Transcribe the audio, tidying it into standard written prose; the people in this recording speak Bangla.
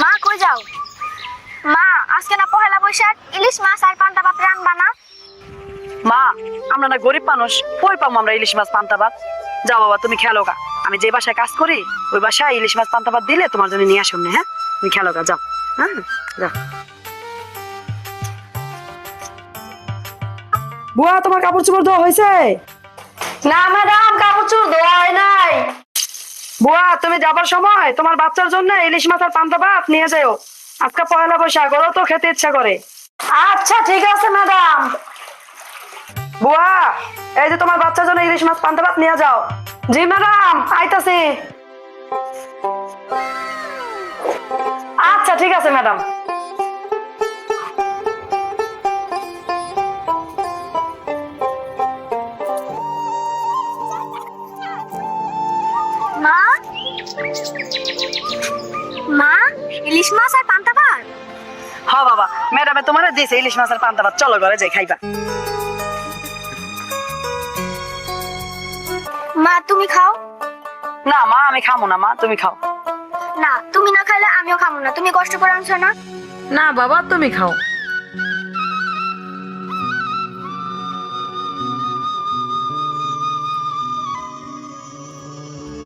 মা কই যাও? মা আজকে না পহেলা বৈশাখ, ইলিশ মাছ আর পান্তা ভাত রান্না না? মা আমরা না গরিব মানুষ, কই পাবো আমরা ইলিশ মাছ পান্তা ভাত? যাও বাবা তুমি খেলো গা, আমি যে বাসায় কাজ করি ওই বাসায় ইলিশ মাছ পান্তা ভাত দিলে তোমার জন্য নিয়ে আসুন। হ্যাঁ তুমি খেলো গা, যাও। হ্যাঁ যাও। বুয়া তোমার কাপড় চোপড় ধোয়া হয়েছে? না ম্যাডাম, কাপড় চোপড় ধোয়া হয় নাই। বুয়া তুমি যাবার সময় তোমার বাচ্চার জন্য ইলিশ মাছ আর পান্তা ভাত নিয়ে যাও, আজকে পয়লা বৈশাখ, ওরাও তো খেতে ইচ্ছা করে। আচ্ছা ঠিক আছে ম্যাডাম। বুয়া এই যে তোমার বাচ্চার জন্য ইলিশ মাছ পান্তা ভাত নিয়ে যাও। জি ম্যাডাম, আইতাছি। আচ্ছা ঠিক আছে ম্যাডাম। মা মা ইলিশ মাছ আর পান্তা ভাত? হ্যাঁ বাবা, ম্যাডামে তোমার দিয়েছে ইলিশ মাছ আর পান্তা ভাত, চলো ঘরে যাই খাইবা। মা তুমি খাও। না মা আমি খাবো না, মা তুমি খাও। না তুমি না খাইলে আমিও খাবো না, তুমি কষ্ট করে আনছো না। না বাবা, তুমি খাও।